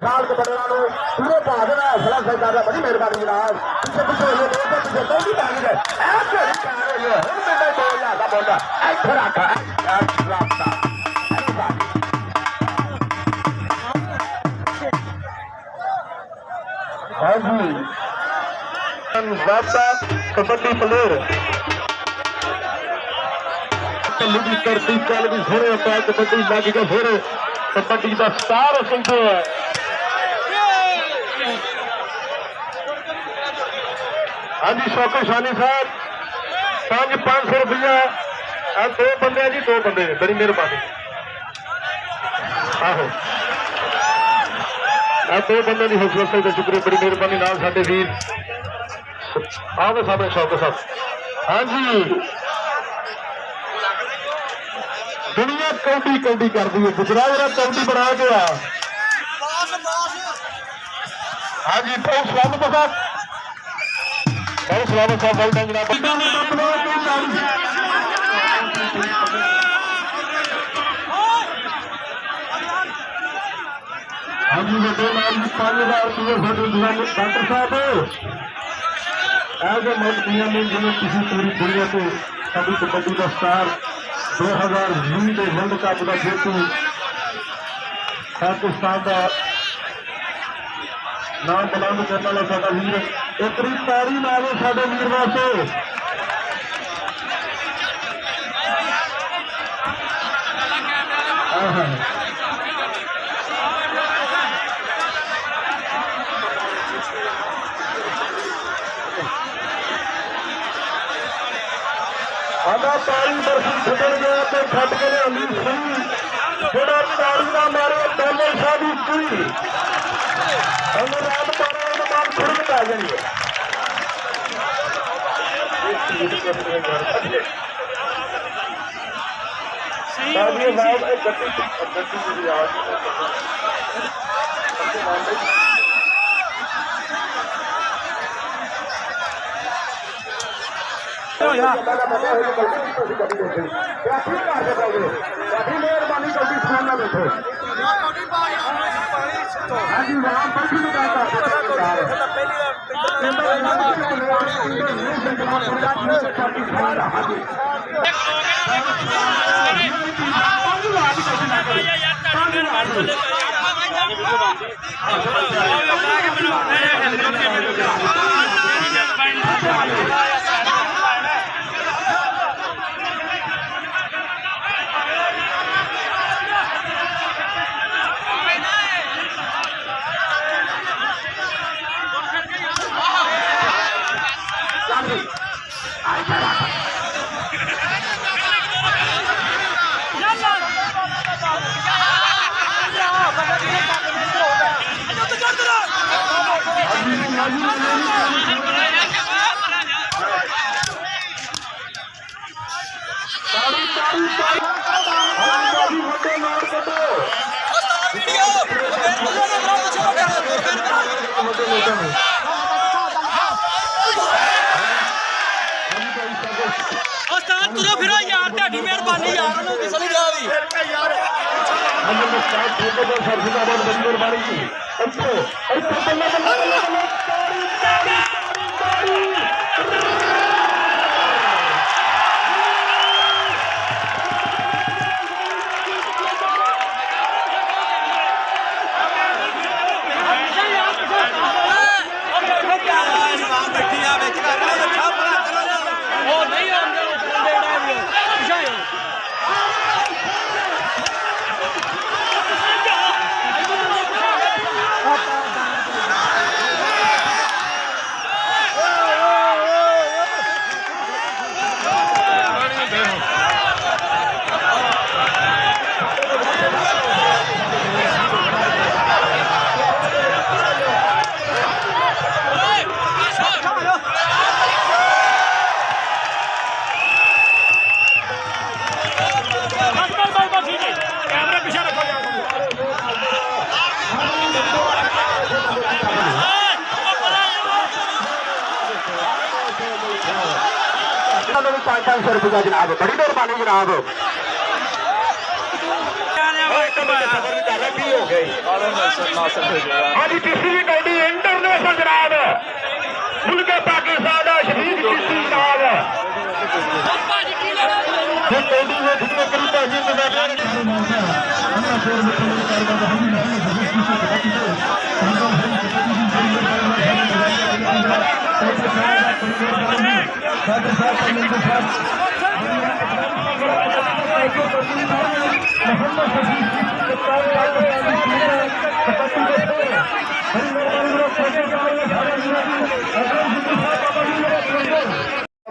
साल के बड़े पूरे भाग में हौसला सरकार बड़ी मेहरबानी जनाब पीछे पीछे पीछे तो भी पानी है ऐसे ही कह रहे हो मैंने 2000 का बोला ऐसे रखा हाँ जी कबड्डी प्लेयर लुड़ी करती चल भी फिर कबड्डी लग के फिर कबड्डी का स्टार समझो है हाँ जी शौकत शानी साहब 500 रुपया दो बंदे जी 2 बंदे बड़ी मेहरबानी आहो 2 बंदे की हौसला से शुक्रिया बड़ी मेहरबानी नाल साडे वीर आओ सामने शौकत साहब हाँ जी दुनिया कौडी कौडी कर दी है गुजरात जरा कौडी बना के आ हाँ जी बहुत स्वागत है बहुत स्वागत है वेल डन जनाब हाँ जी बेटे नाम 5000 डॉक्टर साहब ऐसे मत में जिन्हें किसी पूरी दुनिया से कभी कबड्डी का स्टार 2020 के वर्ल्ड कप का जेतू पाकिस्तान का नाम बुलंद करने वाला साडा वीर एक तारी नाले साडे वीर वास्ते आधा तारी बरसी छड़ गया तो छट के अली सुई जोड़ा तारी का मारे पहले शादी सुई रात पारा बाद फिर बता जाएंगे मेहरबानी कभी सुनना बैठो हाँ जी वहाँ पर भी तुरो फिरो यार ढाडी मेहरबानी यार ਉਹਨੂੰ ਕਿਸ ਲਈ ਗਿਆ ਵੀ ਯਾਰ हमने स्टार्ट होके तो फरजिंदाबाद बड़ी मेहरबानी की अच्छे बल्ला बल्ला ₹500 जनाब बड़ी मेहरबानी जनाब ਅੱਜ ਤੀਸਰੀ ਕੌਡੀ ਇੰਟਰਨੈਸ਼ਨਲ ਜਨਾਬ ਮੁਲਕੇ ਪਾਕਿਸਤਾਨ ਦਾ ਸ਼ਹੀਦ ਕੀਤੀ ਨਾਲ ਫਿਰ ਕੌਡੀ ਦੇ ਠਿਕਰੇ ਕਰੀ ਭਾਜੀ ਮੈਦਾਨ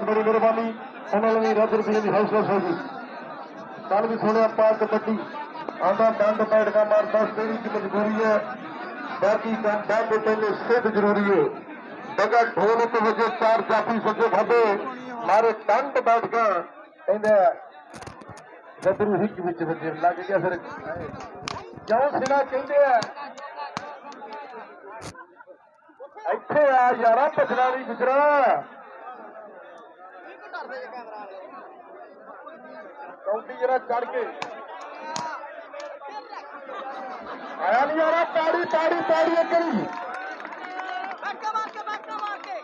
बड़ी मेहरबानी उन्होंने रब रुपये की हौसला होगी कल भी सुने पा कबड्डी आंदा डंड बैठ का मार 10 देरी की मजबूरी है बाकी काम बाद पहले सिद्ध जरूरी है बगैर ढोल के वजह 4 जाफी सजे भावे मारे डंड बैठ का गदरू हिक विच वजे लग गया फिर क्यों सिना कहते हैं ਇੱਥੇ ਆ ਯਾਰਾ ਪਛੜਾ ਨਹੀਂ ਗੁਜਰਾ ਕੌਂਟੀ ਜਰਾ ਚੜ ਕੇ ਆਇਆ ਨਹੀਂ ਯਾਰਾ ਤਾੜੀ ਤਾੜੀ ਤਾੜੀ ਕਰੀ ਬੱਕਾ ਮਾਰ ਕੇ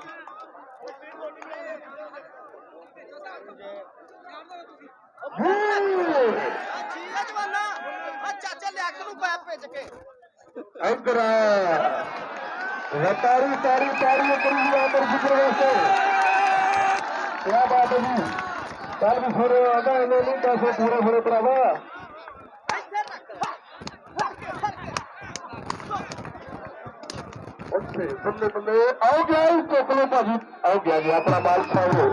ਠੀਕ ਹੈ ਜਵਾਨਾ ਆ ਚਾਚਾ ਲਿਆਕ ਨੂੰ ਪੈਪ ਭੇਜ ਕੇ ਇੱਧਰ तारी तारी तारी करी अमर गुजर वास्ते क्या बात है जी कल भी फिर आधा इन्होंने पैसे पूरे फिर भरावा बल्ले बल्ले आओ गया चुक लो भाजी आओ गया जी अपना माल खाओ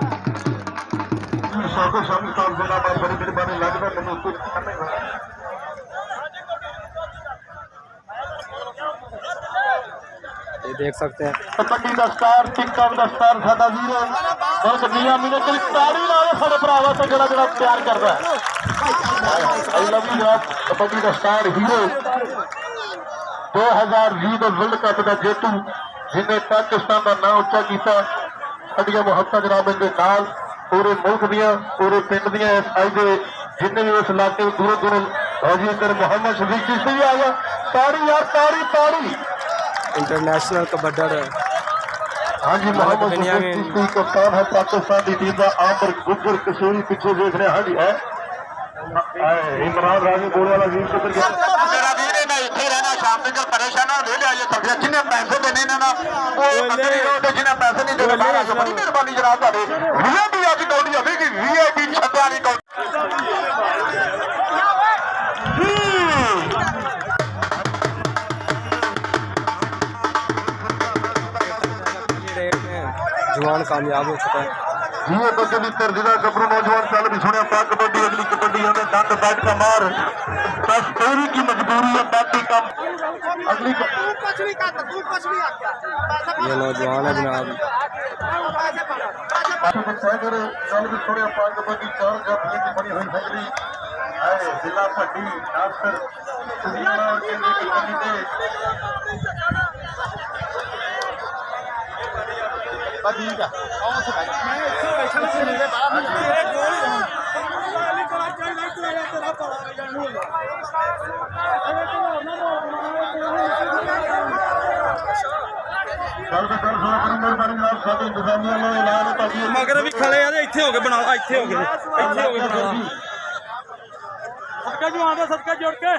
साधो सामने साल बना बड़ी मेहरबानी लगता मैंने कुछ ये देख सकते हैं कबड्डी का स्टार टिकटॉक का स्टार साडा वीर बहुत मियां मीने कोई ताड़ी ला लो साडे भरावा तो जड़ा जड़ा प्यार करदा है आई लव यू जनाब कबड्डी का स्टार हीरो 2020 ਦਾ वर्ल्ड कप ਦਾ ਜੇਤੂ जिन्हें पाकिस्तान का नाम ਉੱਚਾ ਕੀਤਾ ਸਾਡੀਆਂ ਮੁਹੱਬਤਾਂ ਜਨਾਬ ਦੇ ਨਾਲ पूरे मुल्क दियां पूरे पिंड दियां इस आज दे जिन्ने भी उस इलाके दूरों दूरों हाजी कर मोहम्मद शफीक चिश्ती भी आ गया ताड़ी यार ताड़ी ताड़ी इंटरनेशनल कबड्डर हाँ जी मोहम्मद शफीक चिश्ती कप्तान है पाकिस्तान की टीम का आमर गुजर कसूरी पीछे देख रहे हाँ जी है इमरान राजी बोले वाला वीर को मेरा वीर है मैं इतने रहना शाम तक परेशान ले लिया ये सब जिन्हें पैसे देने ना वो जिन्हें पैसे नहीं देने बाहर आके बड़ी मेहरबानी जनाब ਤੁਹਾਡੇ वीआईपी आज कौड़ी होगी वीआईपी छत्ता नहीं कौड़ी जवान कामयाब हो चुका है जियो बच्चे की तरजीदा गबरू नौजवान चल भी सुने पा कबड्डी अगली कबड्डी हमें दंड बैठ का मार बस तेरी की मजबूरी है बाकी काम अगली ये नौजवान है जनाब चल भी सुने पा कबड्डी 4 जाफियों की बनी हुई फैसली जिला भट्टी नासिर ठीक है मगर भी खड़े आ इत्थे हो गए बना इत्थे हो गए बना सदका जवान दा सदका जोड़ के